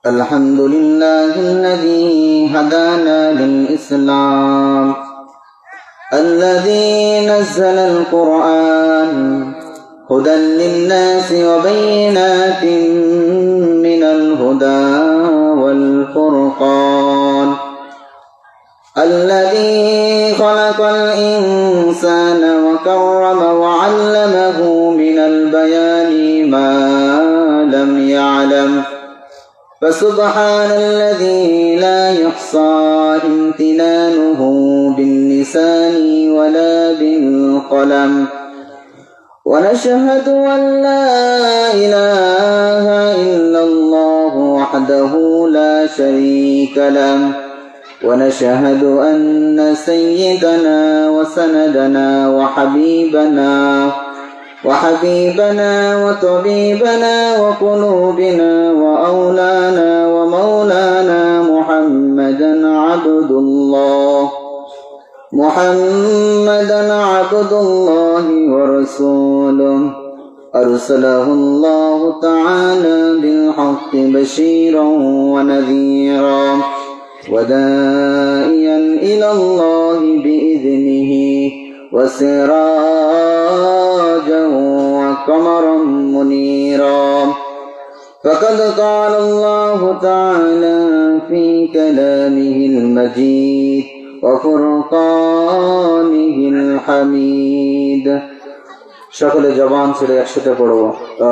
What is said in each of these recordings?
الحمد لله الذي هدانا للإسلام، الذي نزل القرآن هدى للناس وبينات من الهدى والفرقان، الذي خلق الإنسان وكرم وعلمه من البيان ما لم يعلم، فسبحان الذي لا يحصى امتنانه باللسان ولا بالقلم، ونشهد أن لا إله إلا الله وحده لا شريك له، ونشهد أن سيدنا وسندنا وحبيبنا وطبيبنا وقلوبنا وأولانا ومولانا محمدا عبد الله ورسوله، أرسله الله تعالى بالحق بشيرا ونذيرا وداعيا إلى الله بإذنه وسراجا وقمرا منيرا، فقد قال الله تعالى في كلامه المجيد وفرقانه الحميد। شكل جبان سے একসাথে পড়ো।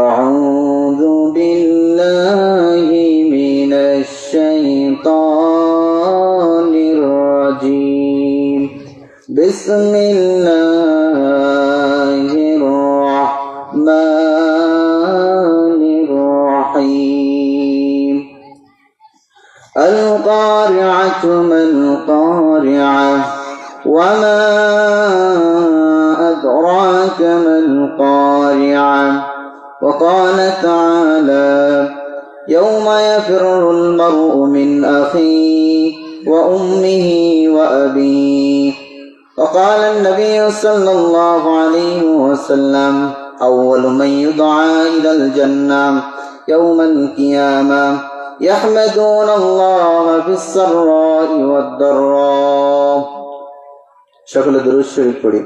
أعوذ بالله من الشيطان الرجيم، بسم الله الرحمن الرحيم. القارعة ما القارعة وما أدراك ما القارعة، وقال تعالى يوم يفر المرء من أخيه وأمه وأبيه، وقال النبي صلى الله عليه وسلم أول من يدعى إلى الجنة يوم القيامة يحمدون الله في السراء والضراء. شكل درود شريف پڑھی.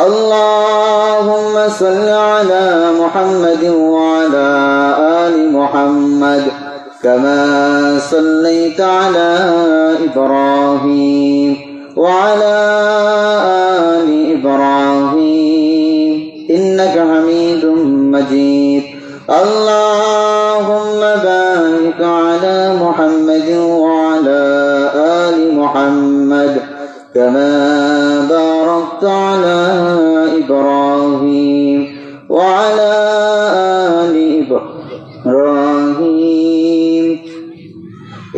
اللهم صل على محمد وعلى آل محمد كما صليت على إبراهيم وعلى آل إبراهيم إنك حميد مجيد. اللهم بارك على محمد وعلى آل محمد كما باركت على إبراهيم وعلى آل إبراهيم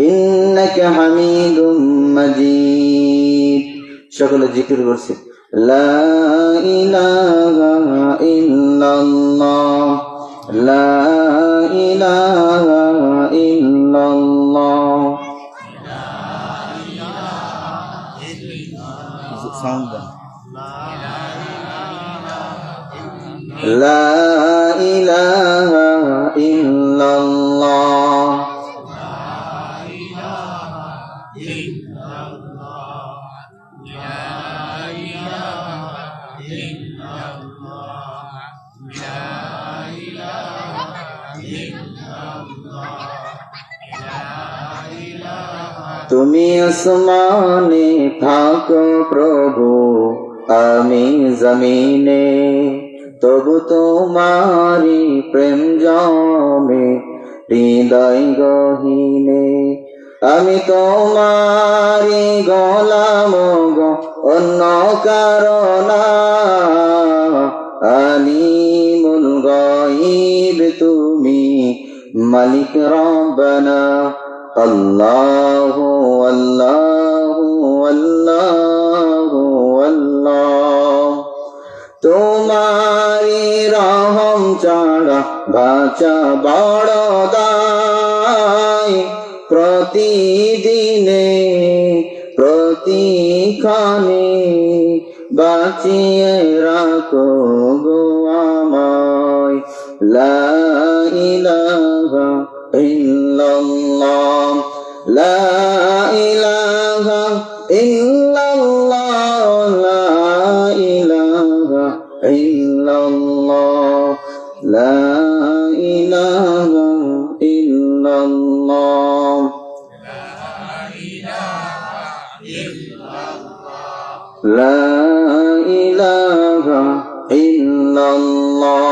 إنك حميد مجيد. شكل ذكر ورسي. لا إله إلا الله، لا إله إلا الله. لا إله إلا الله. তুমি আসমানে থাকো প্রভু, আমি জমিনে, তবু তোমারি প্রেম জমে হৃদয় গহীনে। আমি তোমারি গোলাম গো, অন্য কারণা, আলিমুল গায়ব তুমি, মালিক রব্বানা। আল্লাহু আল্লাহু আল্লাহু আল্লাহ। তোমারি রহম ছাড়া বাঁচা বড় দায়, প্রতিদিনে প্রতিক্ষণে বাঁচিয়ে রাখো গো আমায়। লা ইলাহা ইল্লাল্লাহ। লা ইলাহা ইল্লাল্লাহ লা ইলাহা ইল্লাল্লাহ লা ইলাহা ইল্লাল্লাহ লা ইলাহা ইল্লাল্লাহ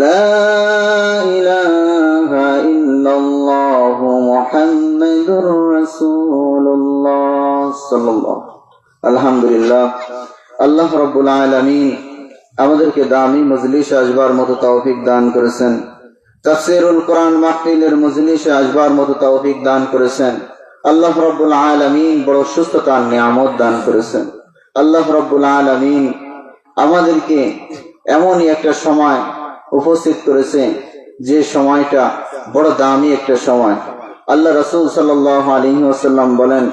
লা ইলাহা ইল্লাল্লাহ মুহাম্মাদুর রাসূলুল্লাহ সাল্লাল্লাহু আলহামদুলিল্লাহ। আল্লাহ রাব্বুল আলামিন আমাদেরকে দামি মজলিসে আসবার মতো তৌফিক দান করেছেন। তাফসীরুল কোরআন মাহফিলের মজলিসে আসবার মতো তৌফিক দান করেছেন। আল্লাহ রাব্বুল আলামিন বড় সুস্থতার নিয়ামত দান করেছেন। আল্লাহ রাব্বুল আলামিন আমাদেরকে এমনই একটা সময় উপস্থিত করেছে যে সময়টা বড় দামি একটা সময়। আল্লাহ রাসূল সাল্লাল্লাহু আলাইহি ওয়াসাল্লাম বলেন,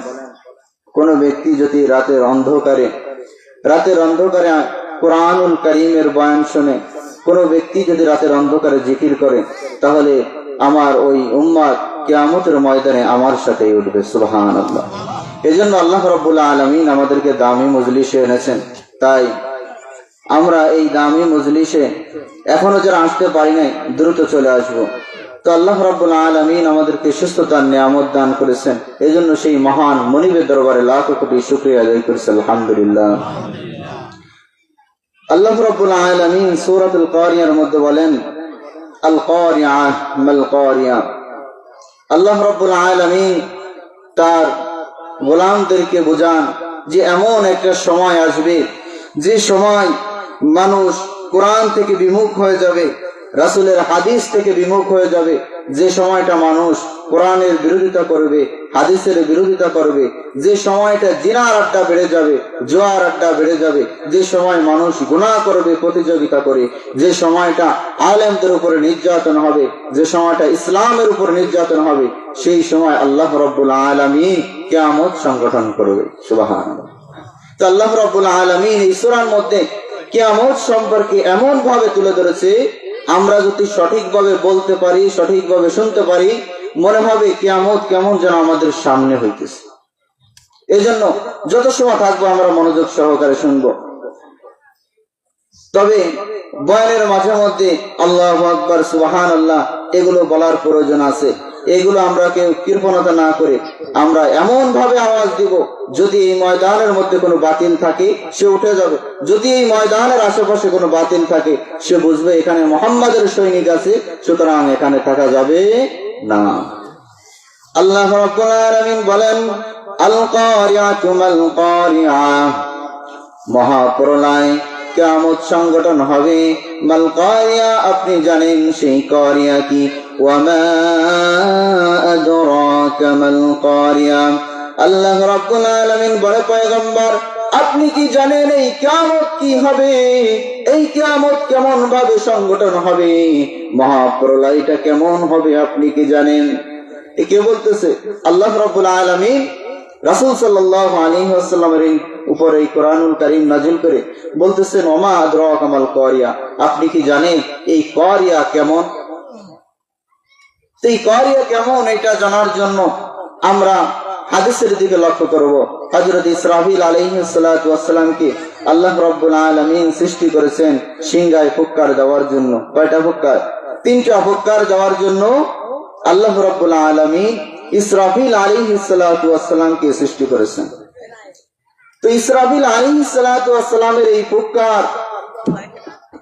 কোন ব্যক্তি যদি রাতের অন্ধকারে কোরআনুল কারীমের বয়ান শুনে, কোন ব্যক্তি যদি রাতের অন্ধকারে জিকির করে, তাহলে আমার ওই উম্মত কিয়ামতের ময়দানে আমার সাথেই উঠবে। সুবহানাল্লাহ। এজন্য আল্লাহ রাব্বুল আলামিন আমাদেরকে দামি মজলিসে এনেছেন। তাই আমরা এই দামি মজলিসে এখনো যারা আসতে পারি নাই, দ্রুত চলে আসব। তো আল্লাহ রাব্বুল আলামিন আমাদেরকে সুস্থতার নিয়ামত দান করেছেন। এজন্য সেই মহান মনিবের দরবারে লাখ কোটি শুকরিয়া আদায় করছি, আলহামদুলিল্লাহ। আল্লাহ রাব্বুল আলামিন সূরাতুল কারিয়ার মধ্যে বলেন, আল কারিয়াহ মাল কারিয়া। আল্লাহ রাব্বুল আলামিন তার গোলামদেরকে বোঝান যে এমন একটা সময় আসবে যে সময় মানুষ কোরআন থেকে বিমুখ হয়ে যাবে, রাসূলের হাদিস থেকে বিমুখ হয়ে যাবে। যে সময়টা মানুষ কোরআনের বিরোধিতা করবে, হাদিসের বিরোধিতা করবে, যে সময়টা জিনার আড্ডা বেড়ে যাবে, জুয়ার আড্ডা বেড়ে যাবে, যে সময় মানুষ গুনাহ করবে প্রতিযোগিতা করে, যে সময়টা আলেমদের উপরে নির্যাতন হবে, যে সময়টা ইসলামের উপর নির্যাতন হবে, সেই সময় আল্লাহ রাব্বুল আলামিন কিয়ামত সংগঠন করবে। সুবহানাল্লাহ। তো আল্লাহ রাব্বুল আলামিন এই সূরার মধ্যে কিয়ামত সম্পর্কে এমন ভাবে তুলে ধরেছে, আমরা যদি সঠিকভাবে বলতে পারি, সঠিকভাবে শুনতে পারি, মনে হবে কিয়ামত কেমন যেন আমাদের সামনে হইতেছে। এজন্য যত সময় থাকবো আমরা মনোযোগ সহকারে শুনবো। তবে বয়ানের মাঝে মধ্যে আল্লাহু আকবার, সুবহানাল্লাহ এগুলো বলার প্রয়োজন আছে। এগুলো আমরা কেউ কৃপণতা না করে আমরা এমন ভাবে আওয়াজ দিব, যদি এই ময়দানের মধ্যে কোনো বাতিল থাকে সে উঠে যাবে, যদি এই ময়দানের আশেপাশে কোনো বাতিল থাকে সে বুঝবে এখানে মুহাম্মাদের সৈনিক আছে, সুতরাং এখানে থাকা যাবে না। আল্লাহ রাব্বুল আলামিন বলেন, আল কারিয়াতু মাল কারিয়া, মহাপ্রলয় কিয়ামত সংগঠন হবে। মাল কারিয়া, আপনি জানেন সেই কারিয়া কি? ওয়া মা আদরাকা মাল কারিয়া। আল্লাহ রাব্বুল আলামিন বলে, পয়গম্বর আপনি কি জানেন এই কিয়ামত কি হবে? এই কিয়ামত কেমন ভাবে সংগঠন হবে? মহাপ্রলয়টা কেমন হবে আপনি কি জানেন? কে বলতেছে? আল্লাহ রাব্বুল আলামিন রাসূল সাল্লাল্লাহু আলাইহি ওয়াসাল্লামের উপরে এই কোরআনুল কারীম নাযিল করে বলতেছেন, ওমা আদরাকা মাল কারিয়া, আপনি কি জানেন এই কারিয়া কেমন? এই কারিয়া কেমন এটা জানার জন্য আমরা হাদিসের দিকে লক্ষ্য করব। হযরত ইসরাফিল আলাইহিস সালাতু ওয়াস সালামকে আল্লাহ রাব্বুল আলামিন সৃষ্টি করেছেন সিংহায় ফুৎকার দেওয়ার জন্য। কয়টা ফুৎকার? 3টা ফুৎকার দেওয়ার জন্য আল্লাহ রাব্বুল আলামিন ইসরাফিল আলাইহিস সালাতু ওয়াস সালামকে সৃষ্টি করেছেন। তো ইসরাফিল আলাইহিস সালাতু ওয়াস সালামের এই ফুৎকার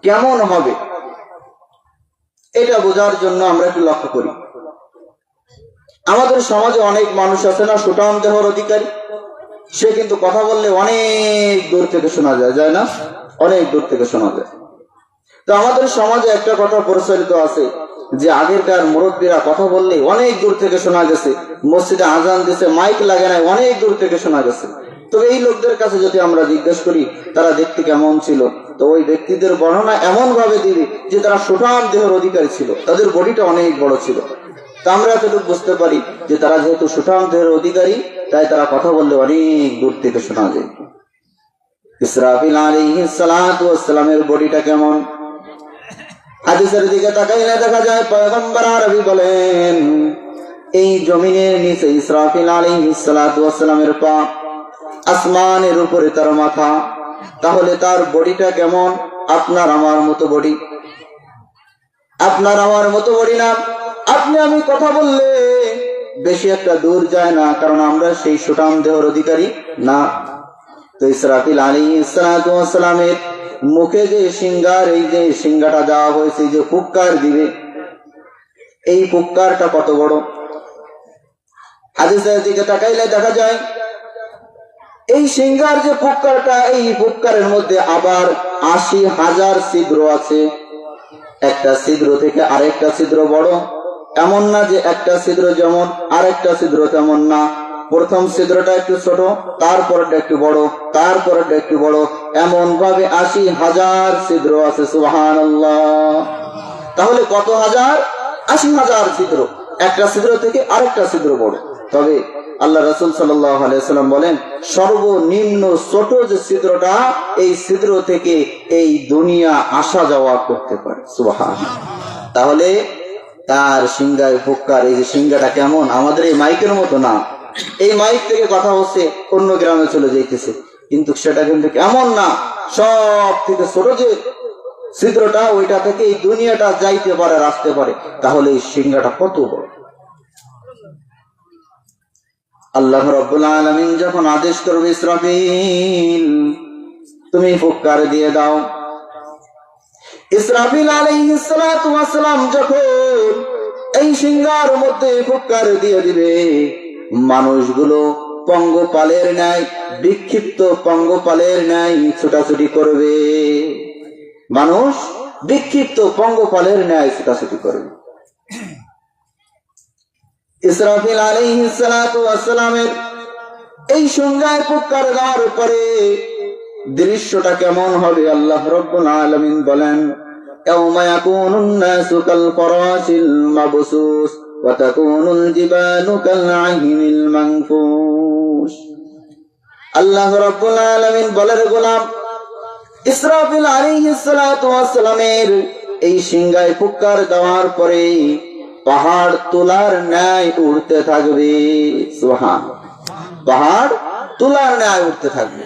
কেমন হবে এটা বোঝার জন্য আমরা একটু লক্ষ্য করি। আমাদের সমাজে অনেক মানুষ আছে না, সুঠাম দেহর অধিকারী, সে কিন্তু কথা বললে অনেক দূর থেকে শোনা যায়, যায় না? অনেক দূর থেকে শোনা যায়। তো আমাদের সমাজে একটা কথা প্রচলিত আছে যে আগেরকার মুরব্বীরা কথা বললে অনেক দূর থেকে শোনা গেছে, মসজিদে আজান দিছে মাইক লাগে নাই, অনেক দূর থেকে শোনা গেছে। তবে এই লোকদের কাছে যদি আমরা জিজ্ঞেস করি তারা দেখতে কেমন ছিল, তো ওই ব্যক্তিদের বর্ণনা এমন ভাবে দিবে যে তারা সুঠাম দেহের অধিকারী ছিল, তাদের বডিটা অনেক বড় ছিল। তা আমরা এতটুকু বুঝতে পারি যে তারা যেহেতু সুঠাম দেহের অধিকারী, তাই তারা কথা বললে অনেক দূর থেকে শোনা যায়। ইসরাফিল আলাইহিস সালাতু ওয়াস সালামের বডিটা কেমন? হাদিসের দিকে তাকাইলে দেখা যায় পয়গম্বর আরবি বলেন, এই জমিনের নিচে ইসরাফিল আলাইহিস সালাতু ওয়াস সালামের পা, আসমানের উপরে তার মাথা। তাহলে তার বডিটা কেমন? আপনার আমার মতো বডি, আপনার আমার মতো বডি না। আপনি আমি কথা বললে বেশি একটা দূর যায় না, কারণ আমরা সেই সুঠাম দেহের অধিকারী না। তো ইসরাফিল আলাইহিস সালাতু ওয়াস সালামের মুখে যে সিংহার, এই যে সিংহাটা দেওয়া হয়েছে, যে ফুৎকার দিবে, এই ফুৎকারটা কত বড়। হাদিসের দিকে তাকাইলে দেখা যায় এই সিংহার যে ফুৎকারটা, এই ফুৎকারের মধ্যে আবার ৮০,০০০ ছিদ্র আছে। একটা ছিদ্র থেকে আরেকটা ছিদ্র বড়, এমন না যে একটা ছিদ্র যেমন আরেকটা ছিদ্র তেমন না। প্রথম ছিদ্রটা একটু ছোট, তারপরটা একটু বড়, তারপরটা একটু বড়, এমন ভাবে ৮০,০০০ ছিদ্র আছে। সুবহানাল্লাহ। তাহলে কত হাজার? ৮০,০০০ ছিদ্র, একটা ছিদ্র থেকে আরেকটা ছিদ্র বড়। তবে আল্লাহ রাসূল সাল্লাল্লাহু আলাইহি সাল্লাম বলেন, সর্বনিম্ন ছোট যে ছিদ্রটা, এই ছিদ্র থেকে এই দুনিয়া আসা যাওয়া করতে পারে। সুবহানাল্লাহ। তাহলে তার সিংহায় ফুৎকার, এই যে সিংহাটা কেমন? আমাদের এই মাইকের মতো না। এই মাইক থেকে কথা হচ্ছে, অন্য গ্রামে চলে যাইতেছে, কিন্তু সেটা কিন্তু কেমন না, সব থেকে ছোট যে ছিদ্রটা, ওইটা থেকে এই দুনিয়াটা যাইতে পারে, আসতে পারে। তাহলে এই সিংহাটা কত বড়। আল্লাহ রাব্বুল আলামিন যখন আদেশ করবে, ইসরাফিল তুমি ফুৎকার দিয়ে দাও, ইসরাফিল আলাইহিস সালাতু ওয়াস সালাম যখন এই সিংহার মধ্যে ফুৎকার দিয়ে দিবে, মানুষগুলো পঙ্গপালের ন্যায়, বিক্ষিপ্ত পঙ্গপালের ন্যায় ছোটাছুটি করবে। মানুষ বিক্ষিপ্ত পঙ্গপালের ন্যায় ছোটাছুটি করবে। ইসরাফিল আলাইহিস সালাতু ওয়াস সালামের এই সিংহায় ফুৎকার দেওয়ার পরে দৃশ্যটা কেমন হবে? আল্লাহ রাব্বুল আলামিন বলেন, ইয়াউমা ইয়াকুনুন নাসু কাল ফারাশিল মাবসুস ওয়া তাকুনুল জিবালু কাল আহনিল মানফুস। আল্লাহ রাব্বুল আলামিন বলেন, গোলাম, ইসরাফিল আলাইহিস সালাতু ওয়াস সালামের এই সিংহায় ফুৎকার দেওয়ার পরে পাহাড় তুলার ন্যায় উড়তে থাকবে। সুবহানাল্লাহ। পাহাড় তুলার ন্যায় উঠতে থাকবে।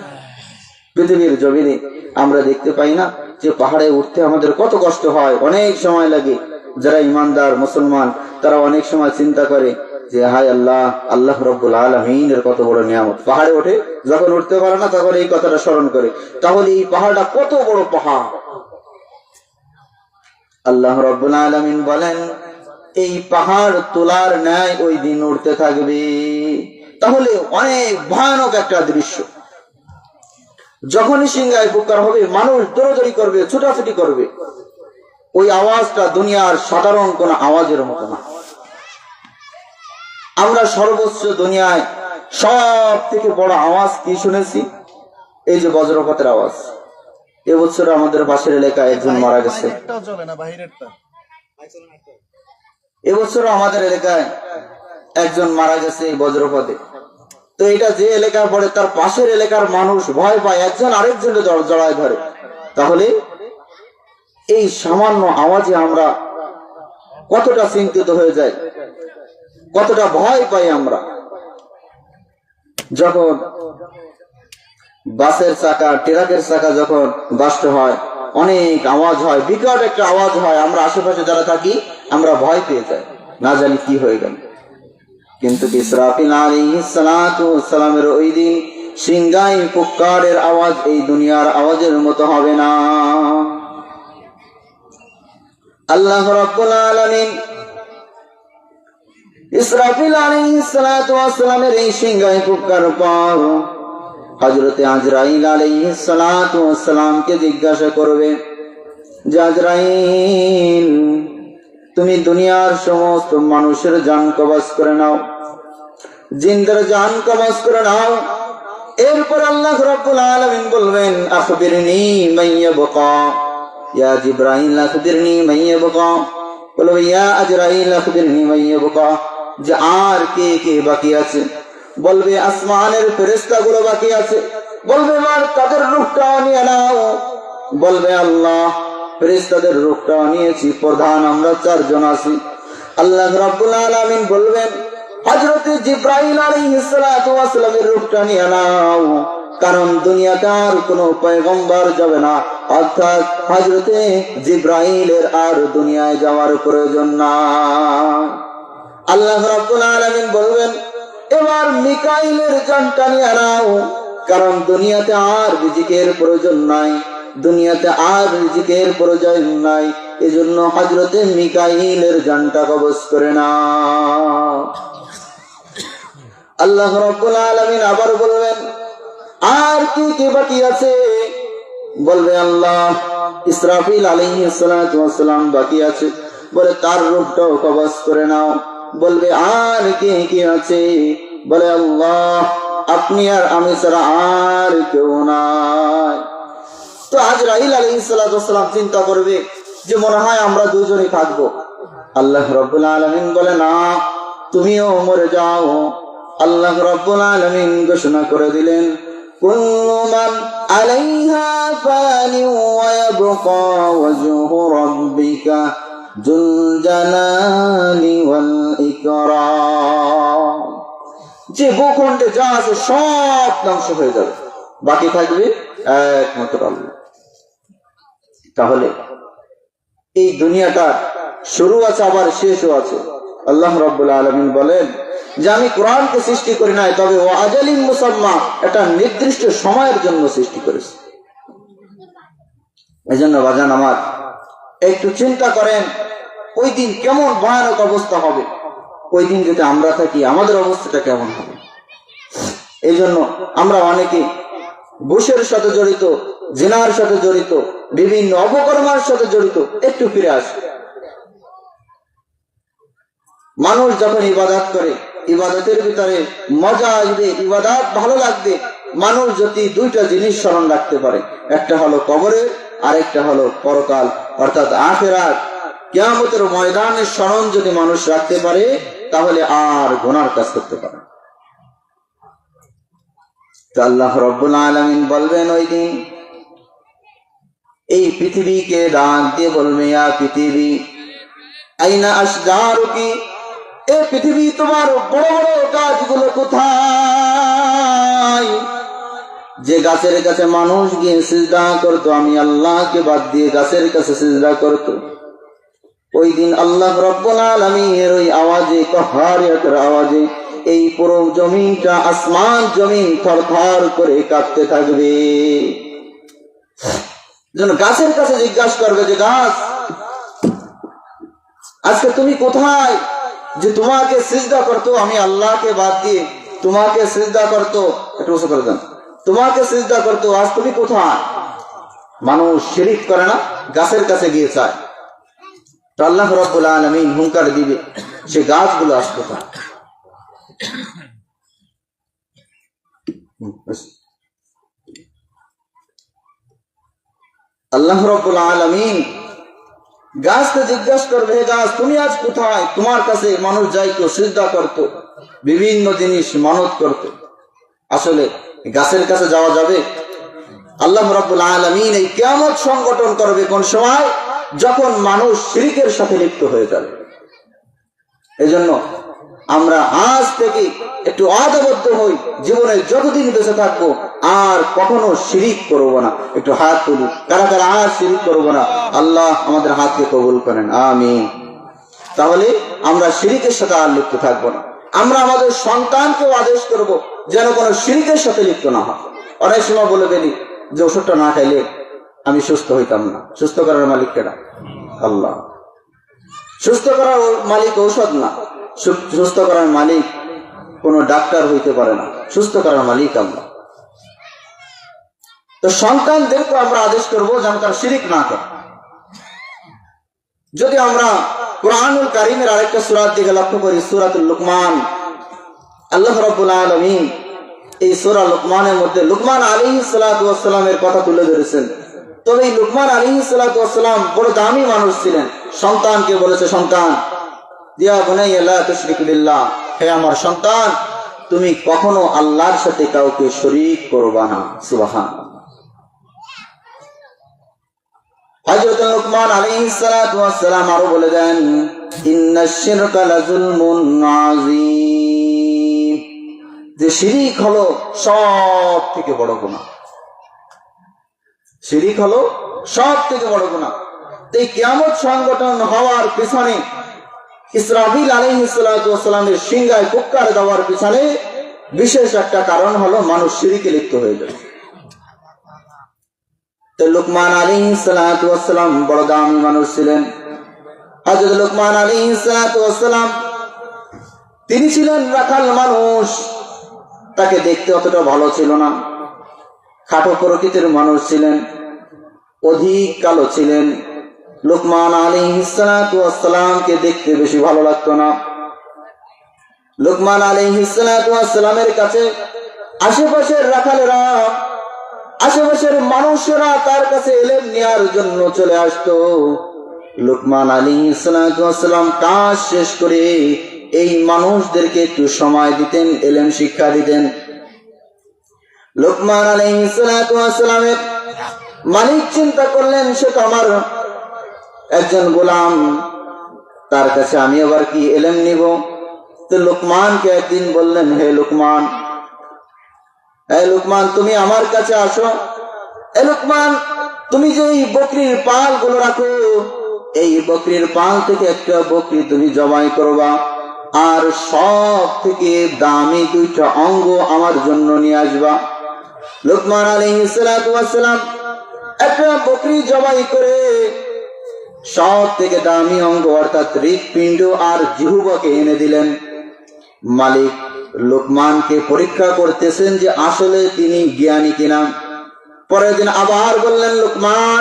পৃথিবীর জমিনে আমরা দেখতে পাই না যে পাহাড়ে উঠতে আমাদের কত কষ্ট হয়, অনেক সময় লাগে। যারা ইমানদার মুসলমান, তারা অনেক সময় চিন্তা করে যে হায় আল্লাহ, আল্লাহ রাব্বুল আলামিনের কত বড় নিয়ামত। পাহাড়ে ওঠে, যখন উঠতে পারে না তখন এই কথাটা স্মরণ করে। তাহলে এই পাহাড়টা কত বড় পাহাড়। আল্লাহ রাব্বুল আলামিন বলেন, এই পাহাড় তোলার ন্যায় ওই দিন উঠতে থাকবে। তাহলে অনেক ভয়ানক একটা দৃশ্য। যখনই সিংহায় ফুৎকার হবে, মানুষ দৌড়াদৌড়ি করবে, ছুটাছুটি করবে। ওই আওয়াজটা দুনিয়ার সাধারণ কোন আওয়াজের মতো না। আমরা সর্বোচ্চ দুনিয়ায় সব থেকে বড় আওয়াজ কি শুনেছি? এই যে বজ্রপাতের আওয়াজ। এবছর আমাদের পাশের এলাকায় একজন মারা গেছে। এবছর আমাদের এলাকায় একজন মারা গেছে এই বজ্রপাতে। তো এটা যে এলাকায় পড়ে, তার পাশের এলাকার মানুষ ভয় পায়, একজন আরেকজনের জড়ায় ধরে। তাহলে এই সামান্য আওয়াজে আমরা কতটা চিন্তিত হয়ে যাই, কতটা ভয় পাই আমরা। যখন বাসের চাকা, ট্রাকের চাকা যখন বাস্ট হয়, অনেক আওয়াজ হয়, বিকট একটা আওয়াজ হয়। আমরা আশেপাশে যারা থাকি, আমরা ভয় পেয়ে যাই, না জানি কি হয়ে গেল। কিন্তু ইসরাফিল আলাইহিস সালাতু ওয়াস সালামের ওই দিন সিংহায় ফুৎকারের আওয়াজ এই দুনিয়ার আওয়াজের মতো হবে না। আল্লাহ রাব্বুল আলামিন ইসরাফিল আলাইহিস সালাতু ওয়াস সালামের এই সিংহায় ফুৎকার পর হযরতে আজরাইল আলাইহিস সালাতু ওয়াস সালামকে জিজ্ঞাসা করবে যে, আজরাইল, তুমি দুনিয়ার সমস্ত মানুষের জান কবজ করে নাও, জিনদের জান কবজ করে নাও। এরপর আল্লাহ রাব্বুল আলামিন বলবেন, আখবিরনি মাইয়াবকা। ইয়া জিবরাইল আখবিরনি মাইয়াবকা। বলবে, ইয়া আজরাইল আখবিরনি মাইয়াবকা, যে আর কে কে বাকি আছে। বলবে, আসমানের ফেরেশতাগুলো বাকি আছে। বলবে, আর তাদের রূহটা নিয়ে নাও। বলবে, আল্লাহ, ফেরেশতাদের রূপটাও নিয়েছি, প্রধান আমরা 4 জন আছি। আল্লাহ রাব্বুল আলামিন বলবেন, হযরত জিবরাইল আলাইহিস সালাতু ওয়াস সালামের রূপটা নিয়ে নাও, কারণ দুনিয়াতে আর কোনো পয়গম্বর যাবে না, অর্থাৎ হযরত জিবরাইলের আর দুনিয়ায় যাওয়ার প্রয়োজন নাই। আল্লাহ রাব্বুল আলামিন বলবেন, এবার মিকাইলের জানটা নিয়ে নাও, কারণ দুনিয়াতে আর রিজিকের প্রয়োজন নাই, দুনিয়াতে আর রিজিকের প্রয়োজন নাই, এজন্য হযরতে মিকাইলের জানটা কবজ করে নাও। আল্লাহ রাব্বুল আলামিন আবার বলবেন, আর কি কি বাকি আছে? বলবে আল্লাহ, ইসরাফিল আলাইহিস সালাতু ওয়াস সালাম বাকি আছে, বলে তার রূহটাও কবজ করে নাও। বলবে আর কি কি আছে? বলে আল্লাহ, আপনি আর আমি ছাড়া আর কেউ নাই। তো আজরাইল আলাইহিস সালাতু ওয়াস সালাম চিন্তা করবে যে মনে হয় আমরা দুজনই থাকবো। আল্লাহ রাব্বুল আলামিন বলে, না, তুমিও মরে যাও। আল্লাহ রাব্বুল আলামিন ঘোষণা করে দিলেন, কুল্লু মান আলাইহা ফানি ওয়া ইয়াবকা ওয়াজহু রাব্বিকা যুল জালালি ওয়াল ইকরাম। যে ভূখণ্ডে যা আছে সব ধ্বংস হয়ে যাবে, বাকি থাকবে একমাত্র আল্লাহ। তাহলে এই দুনিয়াটা শুরু আছে আবার শেষও আছে। আল্লাহ রাব্বুল আলামিন বলেন যে আমি কোরআনকে সৃষ্টি করি নাই, তবে ও আজালিন মুসাম্মা, একটা নির্দিষ্ট সময়ের জন্য সৃষ্টি করেছি। এই জন্য বাজান আমার, একটু চিন্তা করেন ওই দিন কেমন ভয়ানক অবস্থা হবে। ওই দিন যদি আমরা থাকি আমাদের অবস্থাটা কেমন হবে। এই জন্য আমরা অনেকে ঘুষের সাথে জড়িত, জিনার সাথে জড়িত, বিভিন্ন অপকর্মের সাথে জড়িত। একটু ফিরে আসে, মানুষ যখন ইবাদত করে, ইবাদতের ভিতরে মজা আসবে, ইবাদত ভালো লাগবে। মানুষ যদি 2টা জিনিস স্মরণ রাখতে পারে, একটা হলো কবরের, আর একটা হলো পরকাল, অর্থাৎ আখিরাত, কিয়ামতের ময়দানের স্মরণ যদি মানুষ রাখতে পারে, তাহলে আর গুনার কাজ করতে পারে। তো আল্লাহ রাব্বুল আলামিন বলবেন ওই দিন, এই পৃথিবীকে ডাক দিয়ে বলবে, ইয়া পৃথিবী আইনা আশজারুকি, এই পৃথিবী তোমার বড় বড় গাছগুলো কোথায়? যে গাছের কাছে মানুষ গিয়ে সিজদা করতো, আমি আল্লাহকে বাদ দিয়ে গাছের কাছে সিজদা করতো, ওই দিন আল্লাহ রাব্বুল আলামিনের ওই আওয়াজে, কাহারিয়াতের আওয়াজে এই পুরো জমিনটা, আসমান জমিন থরথর করে কাঁপতে থাকবে। যেন গাছের কাছে জিজ্ঞাসা করবে যে গাছ, আজকে তুমি কোথায়? যে তোমাকে সিজদা করতো, আমি আল্লাহকে বাদ দিয়ে তোমাকে সিজদা করতো, একটু উঁচু করে দেন, তোমাকে সিজদা করতো, আজ তুমি কোথায়? মানুষ শিরিক করে না, গাছের কাছে গিয়ে চায়। তো আল্লাহ রাব্বুল আলামিন হুঙ্কার দিবে, সে গাছগুলো আজ কোথায়? আল্লাহ রাব্বুল আলামিন গাছকে জিজ্ঞাসা করবে, হে গাছ, তুমি আজ কোথায়? তোমার কাছে মানুষ যাইতো, সিজদা করতো, বিভিন্ন জিনিস মানত করতো। আসলে গাছের কাছে যাওয়া যাবে? আল্লাহ রাব্বুল আলামিন এই কিয়ামত সংগঠন করবে কোন সময়? যখন মানুষ শিরকের সাথে লিপ্ত হয়ে যাবে। এজন্য আমরা আজ থেকে একটু আদবদ্ধ হই, জীবনে যতদিন বেঁচে থাকবো আর কখনো শিরিক করবো না। একটু হাত তুলি, কারা কারা আর শিরিক করবো না? আল্লাহ আমাদের হাতকে কবুল করেন, আমিন। তাহলে আমরা শিরিকের সাথে আর লিপ্ত থাকবো না। আমরা আমাদের সন্তানকেও আদেশ করব যেন কোনো শিরিকের সাথে লিপ্ত না হয়। অনেক সময় বলে ফেলি যে ওষুধটা না খাইলে আমি সুস্থ হইতাম না। সুস্থ করার মালিক কেডা? আল্লাহ। সুস্থ করার মালিক ঔষধ না, সুস্থ করার মালিক কোনো ডাক্তার হইতে পারে না, সুস্থ করার মালিক আল্লাহ। তো সন্তানদেরকে আমরা আদেশ করবো যেন তারা শিরিক না করে। যদি আমরা কুরআনুল কারীমের আরেকটা সূরার দিকে লক্ষ্য করি, সূরাতুল লুকমান, আল্লাহ রাব্বুল আলামিন এই সূরা লুকমানের মধ্যে লুকমান আলাইহিস সালাতু ওয়াস সালামের কথা তুলে ধরেছেন। তবে এই লুকমান আলাইহিস সালাতু ওয়াস সালাম বড় দামি মানুষ ছিলেন। সন্তানকে বলেছে, সন্তান, ইয়া বুনাইয়া লা তুশরিক বিল্লাহ, হে আমার সন্তান, তুমি কখনো আল্লাহর সাথে কাউকে শরীক করবা না। সুবহানাল্লাহ। হযরত লুকমান আলাইহিস সালাতু ওয়াস সালাম আরো বলে দেন, ইন্নাশ শিরকা লাযুলমুন আযীম, যে শিরিক হলো সব থেকে বড় গুনাহ। শিরিক হলো সব থেকে বড় গুনাহ। এই কিয়ামত সংগঠন হওয়ার পিছনে, ইসরাফিল আলাইহিস সালাতু ওয়াস সালামের সিংহায় ফুৎকার দেওয়ার পিছনে বিশেষ একটা কারণ হলো মানুষ শিরিকে লিপ্ত হয়ে যাবে। তো লুকমান আলাইহিস সালাতু ওয়াস সালাম বড় দামি মানুষ ছিলেন। হযরত লুকমান আলাইহিস সালাতু ওয়াস সালাম তিনি ছিলেন রাখাল মানুষ, তাকে দেখতে অতটা ভালো ছিল না, খাটো প্রকৃতির মানুষ ছিলেন, অধিক কালো ছিলেন। লুকমান আলাইহিস সালাতু ওয়াস সালামকে দেখতে বেশি ভালো লাগতো না। লুকমান আলাইহিস সালাতু ওয়াস সালামের কাছে আশেপাশের রাখালেরা, আশেপাশের মানুষেরা তার কাছে ইলম নেয়ার জন্য চলে আসতো। লুকমান আলাইহিস সালাতু ওয়াস সালাম কাজ শেষ করে এই মানুষদেরকে একটু সময় দিতেন, ইলম শিক্ষা দিতেন। লুকমান আলাইহিস সালাতু ওয়াস সালামের মালিক চিন্তা করলেন, সে তো আমার একজন গোলাম, তার কাছে আমি আবার কি ইলম নিব। তো লুকমানকে একদিন বললেন, হে লুকমান, তুমি আমার কাছে আসো। লুকমান, তুমি যে এই বকরির পাল গুলো রাখো, এই বকরির পাল থেকে একটা বকরি তুমি জবাই করবা, আর সব থেকে দামি দুইটা অঙ্গ আমার জন্য নিয়ে আসবা। লুকমান আলাইহিস সালাতু ওয়াস সালাম একটা বকরি জবাই করে সব থেকে দামি অঙ্গ অর্থাৎ হৃৎপিণ্ড আর জিহ্বাকে এনে দিলেন। মালিক লুকমানকে পরীক্ষা করতেছেন যে আসলে তিনি জ্ঞানী কিনা। পরের দিন আবার বললেন, লুকমান,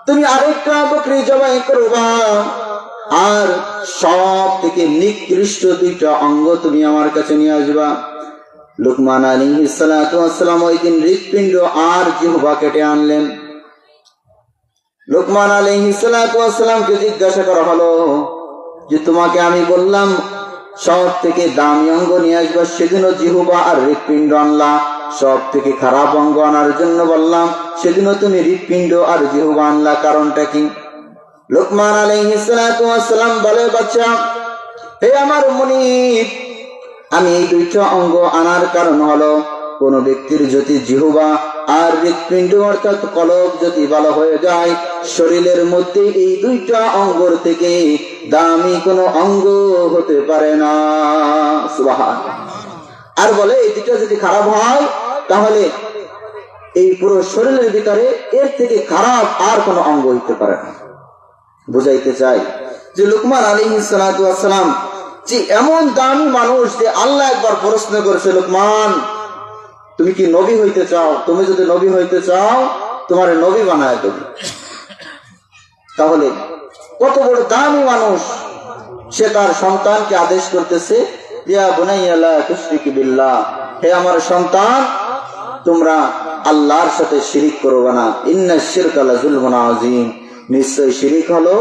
তুমি আরেকটা বকরি জবাই করবা, আর সব থেকে নিকৃষ্ট দুইটা অঙ্গ তুমি আমার কাছে নিয়ে আসবা। লুকমান আলাইহিস সালাতু ওয়াস সালাম ওই দিন হৃৎপিণ্ড আর জিহ্বা কেটে আনলেন। লুকমান আলাইহিস সালাতু ওয়াস সালামকে জিজ্ঞাসা করা হলো যে তোমাকে আমি বললাম সব থেকে দামি অঙ্গ নিয়ে আসবা, সেদিনও জিহ্বা আর হৃৎপিণ্ড আনলা। সব থেকে খারাপ অঙ্গ আনার জন্য বললাম, সেদিনও তুমি হৃৎপিণ্ড আর জিহ্বা আনলা, কারণটা কি? লুকমান আলাইহিস সালাতু ওয়াস সালাম বলে, বাচ্চা, হে আমার মুনিব, আমি এই দুইটা অঙ্গ আনার কারণ হলো, কোন ব্যক্তির যদি জিহ্বা আর হৃৎপিণ্ড অর্থাৎ কলব যদি ভালো হয়ে যায়, শরীরের মধ্যে এই দুইটা অঙ্গর থেকে দামি কোন অঙ্গ হতে পারে না। সুবহানাল্লাহ। আর বলে এই দুইটা যদি খারাপ হয়, তাহলে এই পুরো শরীরের ভিতরে এর থেকে খারাপ আর কোন অঙ্গ হইতে পারে না। বুঝাইতে চাই যে লুকমান আলাইহিস সালাতু ওয়াস সালাম যে এমন দামি মানুষ যে আল্লাহ একবার প্রশ্ন করেছে, লুকমান, তুমি কি নবী হইতে চাও? তুমি যদি নবী হইতে চাও, তোমার নবী বানায় দেব। তাহলে কত বড় দামি মানুষ, সে তার সন্তানকে আদেশ করতেছে, ইয়া বুনাইয়া লা তুশরিক বিল্লাহ, হে আমার সন্তান, তোমরা আল্লাহর সাথে শিরিক করবে না। ইন্নাশ শিরকা লাযুলমুন আযীম, নিশ্চয় শিরিক হলো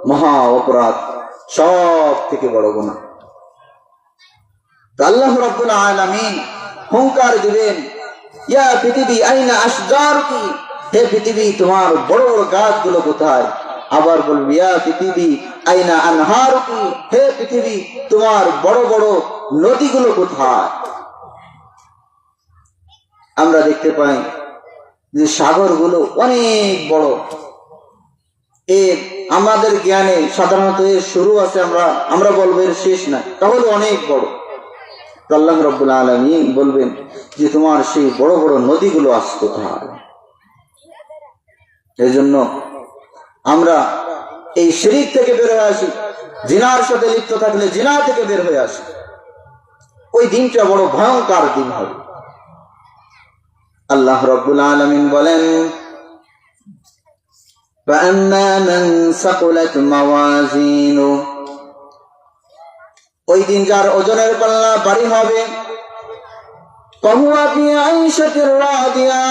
মহা অপরাধ, সব থেকে বড় গুনাহ। আল্লাহ রাব্বুল আলামিন হুঙ্কার দিবেন, ইয়া পৃথিবী আইনা আশজারুকি, হে পৃথিবী তোমার বড় বড় গাছগুলো কোথায়? আবার বলবে, ইয়া পৃথিবী আইনা আনহারুকি, হে পৃথিবী তোমার বড় বড় নদীগুলো কোথায়? আমরা দেখতে পাই যে সাগরগুলো অনেক বড়, এর আমাদের জ্ঞানে সাধারণত এর শুরু আছে, আমরা বলবো এর শেষ নাই, তাহলে অনেক বড়। আল্লাহ রাব্বুল আলামিন বলবেন যে তোমার সেই বড় বড় নদীগুলো আছে কোথায়? এই জন্য আমরা এই শিরিক থেকে বের হয়ে আসি, জিনার সাথে লিপ্ত থাকলে জিনা থেকে বের হয়ে আসি। ওই দিনটা বড় ভয়ঙ্কর দিন হবে। আল্লাহ রাব্বুল আলামিন বলেন, فَأَمَّا مَنْ ثَقُلَتْ مَوَازِينُهُ, ওই দিন যার ওজনের পাল্লা ভারী হবে, فَهُوَ فِي عِيشَةٍ رَاضِيَةٍ,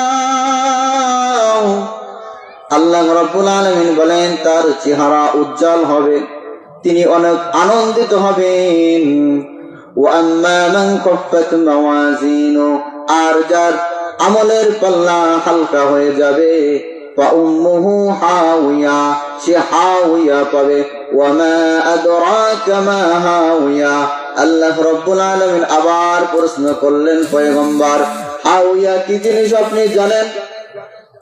আল্লাহ রাব্বুল আলামিন বলেন তার চেহারা উজ্জ্বল হবে, তিনি অনেক আনন্দিত হবেন। وَأَمَّا مَنْ خَفَّتْ مَوَازِينُهُ, আর যার আমলের পাল্লা হালকা হয়ে যাবে, ফাউম্মুহু হাওিয়া, সে হাওিয়া পাবে। ওয়া মা আদরাকা মা হাওিয়া। আল্লাহ রাব্বুল আলামিন আবার প্রশ্ন করলেন, পয়গম্বর হাওিয়া কি জিনিস আপনি জানেন?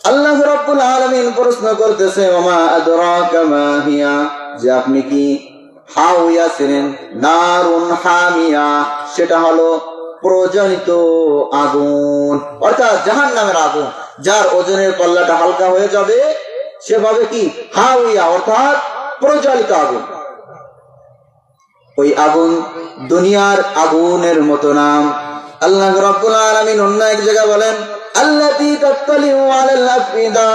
আল্লাহ রাব্বুল আলামিন প্রশ্ন করতেছে, ওয়া মা আদরাকা মা হিয়া, যে আপনি কি হাওিয়া চেনেন? নারুন হামিয়া, সেটা হলো প্রজ্বলিত আগুন, অর্থাৎ জাহান্নামের আগুন। যার ওজনের পাল্লাটা হালকা হয়ে যাবে সে পাবে কি? হাওিয়া, অর্থাৎ প্রজ্বলিত আগুন। ওই আগুন দুনিয়ার আগুনের মতো নাম। আল্লাহ রাব্বুল আলামিন অন্য এক জায়গায় বলেন, আল্লাতী তাত্তালিউ আলাল আফইদা,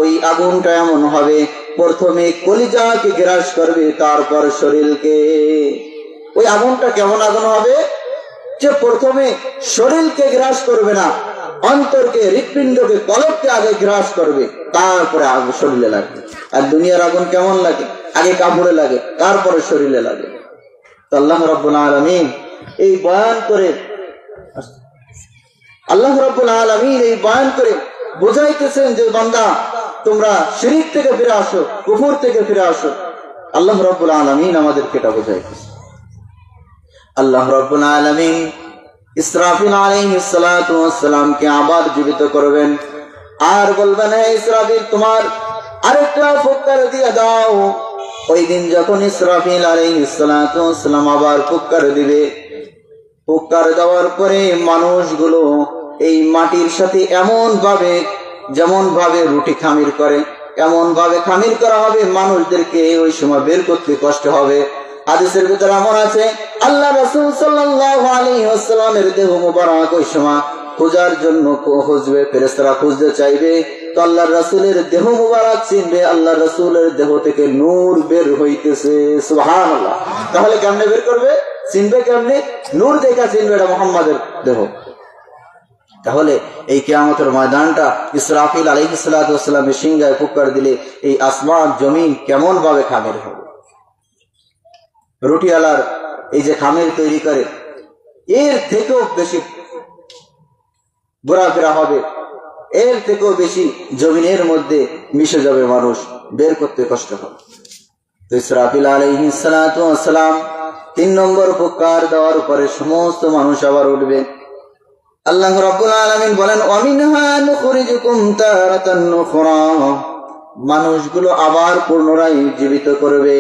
ওই আগুনটা এমন হবে প্রথমে কলিজাকে গ্রাস করবে, তারপর শরীরকে। ওই আগুনটা কেমন আগুন হবে? যে প্রথমে শরীরকে গ্রাস করবে না, অন্তরকে, হৃৎপিণ্ডকে, কলবকে আগে গ্রাস করবে, তারপরে আগুন শরীরে লাগবে। আর দুনিয়ার আগুন কেমন লাগে? আগে কাপড়ে লাগে, তারপরে শরীরে লাগে। তো আল্লাহ রাব্বুল আলামিন এই বয়ান করে বুঝাইতেছেন যে বান্দা, তোমরা শিরক থেকে ফিরে আসো, কুফর থেকে ফিরে আসো। আল্লাহ রাব্বুল আলামিন আমাদেরকে এটা বুঝাইতেছে। আল্লাহ রাব্বুল আলামিন ইসরাফিল আলাইহিস সালাতু ওয়াস সালামকে আবার জীবিত করবেন, আর বলবেন, হে ইসরাফিল, তোমার আরেকটা ফুৎকার দিয়ে দাও। ওই দিন যখন ইসরাফিল আলাইহিস সালাতু ওয়াস সালাম আবার ফুৎকার দিবে, ফুৎকার দেওয়ার পরে মানুষগুলো এই মাটির সাথে এমন ভাবে, যেমন ভাবে রুটি খামির করে, এমন ভাবে খামির করা হবে, মানুষদেরকে ওই সময় বের করতে কষ্ট হবে। হাদিসের ভিতরে এমন আছে, আল্লাহ রাসূল সাল্লাল্লাহু আলাইহি ওয়াসাল্লামের দেহ মোবারক ওই সময় খোঁজার জন্য খুঁজবে, ফেরেশতারা খুঁজতে চাইবে, তো আল্লাহর রাসূলের দেহ মোবারক চিনবে, আল্লাহর রাসূলের দেহ থেকে নূর বের হইতেছে। সুবহানাল্লাহ। তাহলে কেমনে বের করবে? চিনবে কেমনে? নূর দেখা চিনবে এটা মুহাম্মাদের দেহ। তাহলে এই কিয়ামতের ময়দানটা ইসরাফিল আলাইহিস সালাতু ওয়াস সালামের সিংহায় ফুৎকার দিলে এই আসমান জমিন কেমন ভাবে খামের হবে। রুটিওয়ালার এই যে খামের তৈরি করে, এর থেকেও বেশি ঘোরাফেরা হবে, এর থেকেও বেশি জমিনের মধ্যে মিশে যাবে, মানুষ বের করতে কষ্ট হবে। তো ইসরাফিল আলাইহিস সালাতু ওয়াস সালাম 3 নম্বর ফুৎকার দেওয়ার পরে সমস্ত মানুষ আবার উঠবে। আল্লাহ রাব্বুল আলামিন বলেন, ওয়ামিনহা নুখরিজুকুম তারাতান নুখরা, মানুষগুলো আবার পুনরায় জীবিত করবে,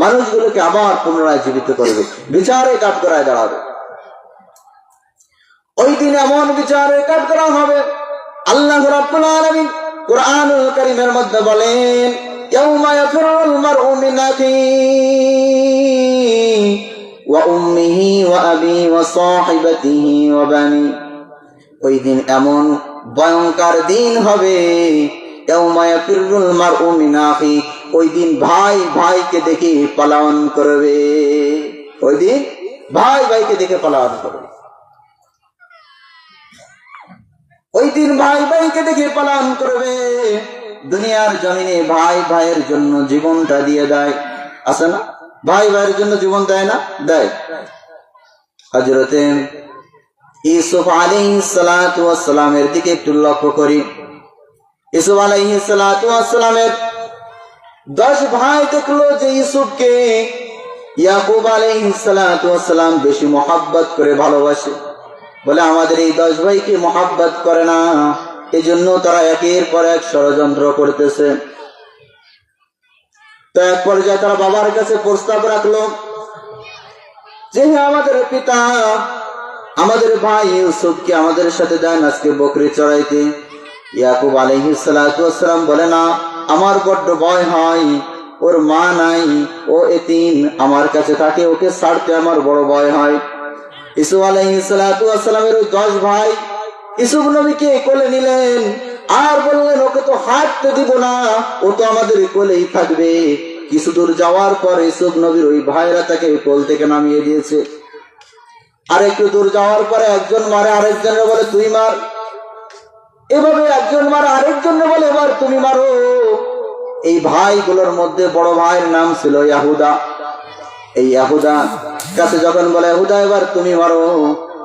মানুষগুলোকে আবার পুনরায় জীবিত করবে, বিচারে কাঠগড়ায় দাঁড়াবে। ওই দিন এমন বিচারে কাঠগড়া হবে, আল্লাহ রাব্বুল আলামিন কুরআনুল কারীমের মধ্যে বলেন, ইয়াউমা ইয়াফিরুল মারউ মিন আখিহি ওয়া উম্মিহি ওয়া আবি ওয়া সাহিবাতিহি ওয়া বানি। ওই দিন এমন ভয়ঙ্কর দিন হবে, ইয়াউমা ইয়াফিরুল মারউ মিন আখিহি, ওই দিন ভাই ভাইকে দেখে পলায়ন করবে, ওই দিন ভাই ভাইকে দেখে পলায়ন করবে, ওই দিন ভাই ভাইকে দেখে পলায়ন করবে। দুনিয়ার জমিনে ভাই ভাইয়ের জন্য জীবনটা দিয়ে দেয়, আছে না? ভাই ভাইয়ের জন্য জীবন দেয় না? দেয়। হযরতে ইউসুফ আলাইহিস সালাতু ওয়াস সালামের দিকে একটু লক্ষ্য করি। ইউসুফ আলাইহিস সালাতু ওয়াস সালামের 10 ভাই দেখলো যে ইউসুফকে ইয়াকুব আলাইহিস সালাতু ওয়াস সালাম বেশি মহব্বত করে ভালোবাসে, বলে আমাদের এই 10 ভাইকে মহব্বত করে না, এজন্য তারা একের পর এক ষড়যন্ত্র করতেছে। তো এক পর্যায়ে তারা বাবার কাছে প্রস্তাব রাখলো যে, হে আমাদের পিতা, আমাদের ভাই ইউসুফকে আমাদের সাথে দেন আজকে বকরি চড়াইতে। ইয়াকুব আলাইহিস সালাতু ওয়াস সালাম বলে, না, আমার বড্ড ভয় হয়, ওর মা নাই, ও এতিম, আমার কাছে থাকে, ওকে ছাড়তে আমার বড় ভয় হয়। ইউসুফ আলাইহিস সালাতু ওয়াস সালামের ওই 10 ভাই ইউসুফ নবীকে কোলে নিলেন, আর বললেন, ওকে তো হাঁটতে দিব না, ও তো আমাদের কোলেই থাকবে। কিছু দূর যাওয়ার পর ইউসুফ নবীর ওই ভাইরা তাকে কোল থেকে নামিয়ে দিয়েছে। আর একটু দূর যাওয়ার পরে একজন মারে আরেকজনের বলে তুই মার, এভাবে একজন মারে আরেকজনের বলে এবার তুমি মারো। এই ভাইগুলোর মধ্যে বড় ভাইয়ের নাম ছিল ইয়াহুদা। এই ইয়াহুদা কাছে যখন বলে, ইয়াহুদা এবার তুমি মারো,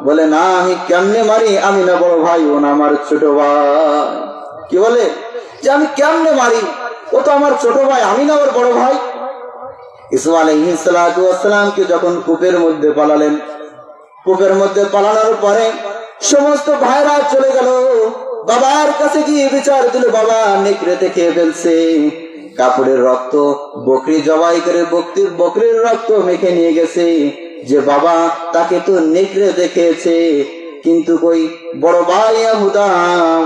বলে, না, আমি কেমনে মারি, আমি না বড় ভাই, ও না আমার ছোট ভাই। কি বলে? যে আমি কেমনে মারি, ও তো আমার ছোট ভাই, আমি না ওর বড় ভাই। ইউসুফ আলাইহিস সালাতু ওয়াস সালামকে যখন কূপের মধ্যে পালালেন, কূপের মধ্যে পালানোর পরে সমস্ত ভাইরা চলে গেল, বাবার কাছে গিয়ে বিচার দিল, বাবা নেকড়েতে খেয়ে ফেলছে, কাপড়ের রক্ত বকরি জবাই করে বকরির রক্ত মেখে নিয়ে গেছে, যে বাবা তাকে তো নেকড়ে দেখেছে। কিন্তু কই বড় ভাই ইয়াহুদাম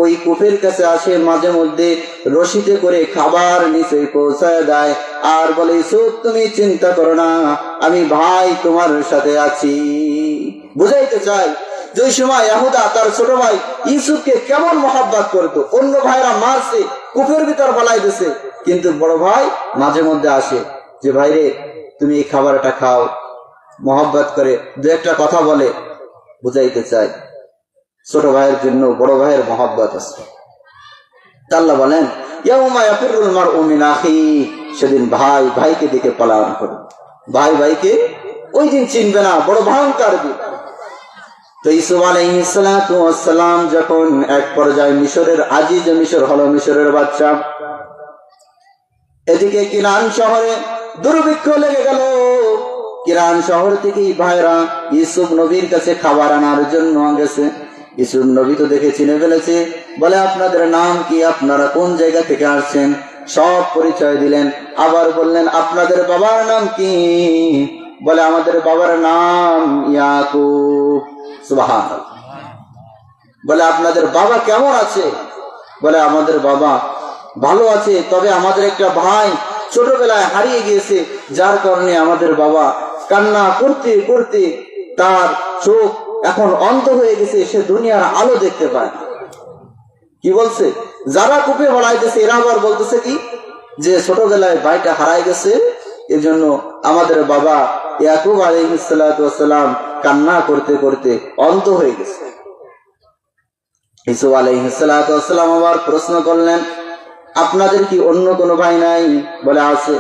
ওই কূপের কাছে আসে, মাঝে মধ্যে রশিতে করে খাবার নিচে পৌঁছায় দেয়, আর বলে ইউসুফ তুমি চিন্তা করো না, আমি ভাই তোমার সাথে আছি। বুঝাইতে চাই যে ওই সময় ইয়াহুদা তার ছোট ভাই ইউসুফকে কেমন মহাব্বত করতো, অন্য ভাইরা মারছে, কূপের ভিতর ফেলাই দিছে, কিন্তু বড় ভাই মাঝে মধ্যে আসে যে ভাইরে তুমি এই খাবারটা খাও, মহব্বত করে দু একটা কথা বলে। বুঝাইতে চাই ছোট ভাইয়ের জন্য বড় ভাইয়ের মহব্বত আছে। আল্লাহ বলেন ইয়াউমা ইয়াফিরুল মারউ মিন আখি, সেদিন ভাই ভাইকে দেখে পলায়ন করে, ভাই ভাইকে ওই দিন চিনবে না, বড় ভয়ঙ্কর দিন। তো ইউসুফ আলাইহিস সালাতু ওয়াস সালাম যখন এক পর্যায়ে মিশরের আজিজ, মিশর হলো মিশরের বাদশা, এদিকে কিনান শহরে দুর্ভিক্ষ লেগে গেল। কিরান শহর থেকে ভাইরা ইউসুফ নবীর কাছে খাবার আনার জন্য গেছে। ইউসুফ নবী তো দেখে চিনে ফেলেছে, বলে আপনাদের নাম কি, আপনারা কোন জায়গা থেকে আসছেন, সব পরিচয় দিলেন। আবার বললেন আপনাদের বাবার নাম কি, বলে আমাদের বাবার নাম ইয়াকুব। সুবহানাল্লাহ। বলে আপনাদের বাবা কেমন আছে, বলে আমাদের বাবা ভালো আছে, তবে আমাদের একটা ভাই ছোটবেলায় হারিয়ে গিয়েছে, যার কারণে আমাদের বাবা কান্না করতে করতে তার চোখ এখন অন্ধ হয়ে গেছে, সে দুনিয়ার আলো দেখতে পায়। কি বলছে যারা কূপে বলাইতেছে, এরা আবার বলতেছে কি যে ছোটবেলায় ভাইটা হারাই গেছে, এজন্য আমাদের বাবা ইয়াকুব আলাইহিস সালাতু ওয়াস সালাম কান্না করতে করতে অন্ধ হয়ে গেছে। ইউসুফ আলাইহিস সালাতু ওয়াস সালাম আবার প্রশ্ন করলেন আপনাদের কি অন্য কোনো ভাই নাই, বলে আছে,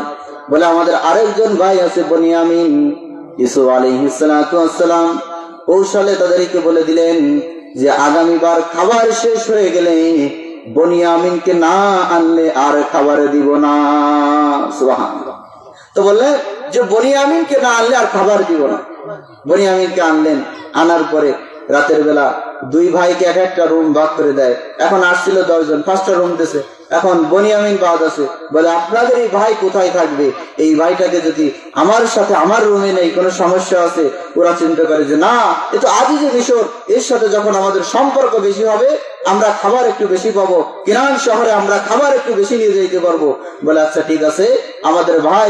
বলে আমাদের আরেকজন ভাই আছে বনিয়ামিন। ইউসুফ আলাইহিস সালাতু ওয়াস সালাম কৌশলে তাদেরকে বলে দিলেন যে আগামীবার খাবার শেষ হয়ে গেলে বনিয়ামিনকে না আনলে আর খাবার দিব না। সুবহানাল্লাহ। তো বললেন যে বনিয়ামিনকে না আনলে আর খাবার দিব না। বনিয়ামিনকে আনলেন, আনার পরে রাতের বেলা দুই ভাইকে এক একটা রুম ভাগ করে দেয়। এখন আসছিল 10 জন, 5টা রুম দিয়েছে। এখন বনিয়ামিন বাদ আছে, বলে আপনাদের এই ভাই কোথায় থাকবে, এই ভাইটাকে যদি আমার সাথে আমার রুমে নেই, কোনো সমস্যা আছে। ওরা চিন্তা করে যে না, এ তো আদি যে মিশর, এর সাথে যখন আমাদের সম্পর্ক বেশি হবে আমরা খাবার একটু বেশি পাবো, কিরান শহরে আমরা খাবার একটু বেশি নিয়ে যেতে পারবো। বলে আচ্ছা ঠিক আছে, আমাদের ভাই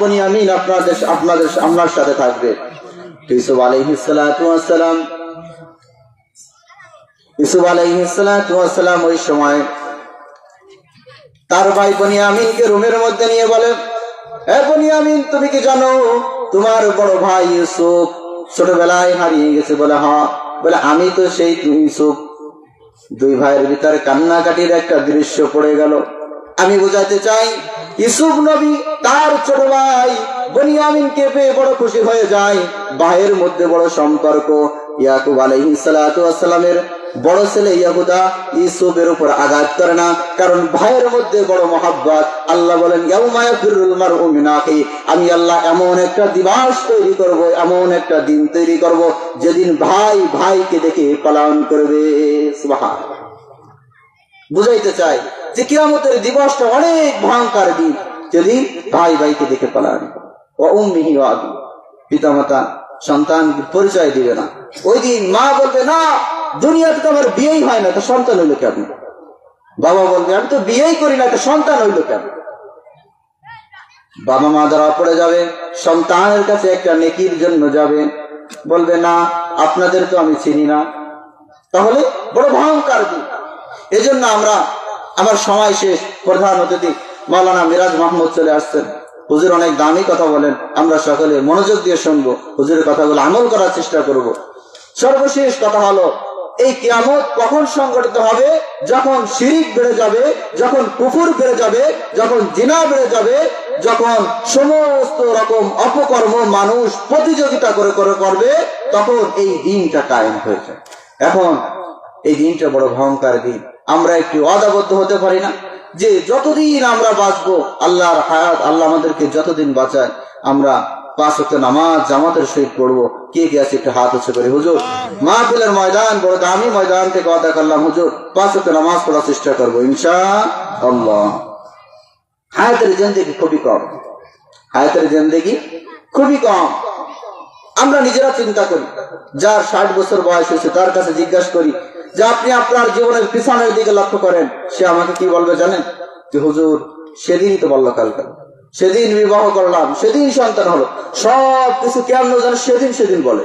বনিয়ামিন আপনার সাথে থাকবে। ইউসুফ আলাইহিস সালাতু ওয়াস সালাম ওই সময় তার ভাই বনিয়ামিনকে রুমের মধ্যে নিয়ে বলে, হে বনিয়ামিন তুমি কি জানো তোমার বড় ভাই ইউসুফ ছোটবেলায় হারিয়ে গেছে? বলে হ্যাঁ। বলে আমি তো সেই ইউসুফ। দুই ভাইয়ের ভিতরে কান্নাকাটির একটা দৃশ্য পড়ে গেল। আমি বোঝাতে চাই ইউসুফ নবী তার ছোট ভাই বনিয়ামিনকে পেয়ে বড় খুশি হয়ে যায়। ভাইয়ের মধ্যে বড় সম্পর্ক। ইয়াকুব আলাইহিস সালাতু ওয়াস সালামের বড় ছেলে ইয়াহুদা ইউসুফের উপর আঘাত করে না, কারণ ভাইয়ের মধ্যে বড় মহব্বত। আল্লাহ বলেন ইয়াউমা ইয়াফিরুল মারউ মিন আখি, আমি আল্লাহ এমন একটা দিবস তৈরি করব, এমন একটা দিন তৈরি করব যেদিন ভাই ভাইকে দেখে পলায়ন করবে। সুবহানাল্লাহ। বুঝাইতে চাই যে কিয়ামতের দিবসটা অনেক ভয়ঙ্কর দিন, যেদিন ভাই ভাইকে দেখে পলায়ন করবে। ওয়া উম্মিহি ওয়া আবি, পিতামাতা সন্তান পরিচয় দিবে না। ওই দিন মা বলবে না দুনিয়াতে তো আমার বিয়েই হয় না, তো সন্তান হইলো কেন? বাবা বলবে আমি তো বিয়েই করি না, তো সন্তান হইলো কেন? বাবা মা ধরা পড়ে যাবে, সন্তানের কাছে একটা নেকির জন্য যাবে, বলবে না আপনাদের তো আমি চিনি না। তাহলে বড় ভয়ঙ্কর দিন। এজন্য আমার সময় শেষ। প্রধান অতিথি মাওলানা মিরাজ মাহমুদ চলে আসছেন। হুজুর অনেক দামি কথা বলেন, আমরা সকলে মনোযোগ দিয়ে শুনবো, হুজুরের কথাগুলো আমল করার চেষ্টা করব। সর্বশেষ কথা হলো, এই কিয়ামত কখন সংঘটিত হবে? যখন শিরিক বেড়ে যাবে, যখন কুফর বেড়ে যাবে, যখন জিনা বেড়ে যাবে, যখন সমস্ত রকম অপকর্ম মানুষ প্রতিযোগিতা করে করবে, তখন এই দিনটা কায়েম হয়ে যায়। এখন এই দিনটা বড় ভয়ঙ্কর দিন। আমরা একটু ওয়াদাবদ্ধ হতে পারি না যে যতদিন আমরা বাঁচবো, আল্লাহর হায়াত, আল্লাহ আমাদেরকে যতদিন বাঁচায়, আমরা 5 ওয়াক্ত নামাজ জামাতের সহিত পড়বো। কে কে আছে একটু হাত উঁচু করে? হুজুর, মাহফিলের ময়দান বড় দামি ময়দান থেকে ওয়াদা করলাম হুজুর 5 ওয়াক্ত নামাজ পড়ার চেষ্টা করবো ইনশাআল্লাহ। হায়াতের জিন্দেগি খুবই কম, হায়াতের জিন্দেগি খুবই কম। আমরা নিজেরা চিন্তা করি, যার 60 বছর বয়স হয়েছে তার কাছে জিজ্ঞাসা করি যে আপনি আপনার জীবনের পিছনের দিকে লক্ষ্য করেন, সে আমাকে কি বলবে জানেন? যে হুজুর সেদিনই তো বললো কালকে, সেদিন বিবাহ করলাম, সেদিন সন্তান হলো, সব কিছু কেমন যেন সেদিন বলে।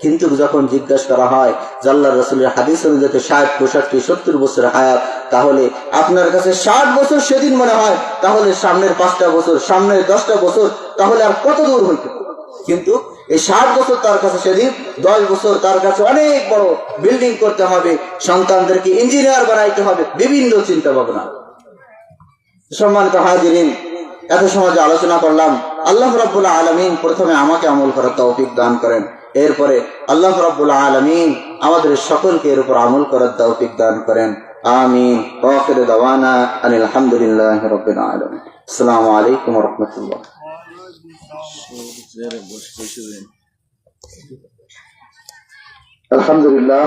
কিন্তু যখন জিজ্ঞাসা করা হয় যে আল্লাহর রাসূলের হাদিস অনুযায়ী 60, 65, 70 বছরের হায়াত, তাহলে আপনার কাছে 60 বছর সেদিন মনে হয়, তাহলে সামনের 5টা বছর, সামনের 10টা বছর, তাহলে আর কত দূর হইতে? কিন্তু এই 60 বছর তার কাছে সেদিন, 10 বছর তার কাছে অনেক বড় বিল্ডিং করতে হবে, সন্তানদেরকে ইঞ্জিনিয়ার বানাইতে হবে, বিভিন্ন চিন্তা ভাবনা। সম্মানিত হাজিরিন, এত সমাজে আলোচনা করলাম। আল্লাহ রাব্বুল আলামিন প্রথমে আমাকে আমল করার তৌফিক দান করেন, এরপরে আল্লাহ রাব্বুল আলামিন আমাদের সকলকে এর উপর আমল করার তৌফিক দান করেন। আমিন। ওয়া আখিরু দাওয়ানা আনিল হামদুলিল্লাহি রাব্বিল আলামিন। আসসালামু আলাইকুম ওয়া রাহমাতুল্লাহ। আলহামদুলিল্লাহ।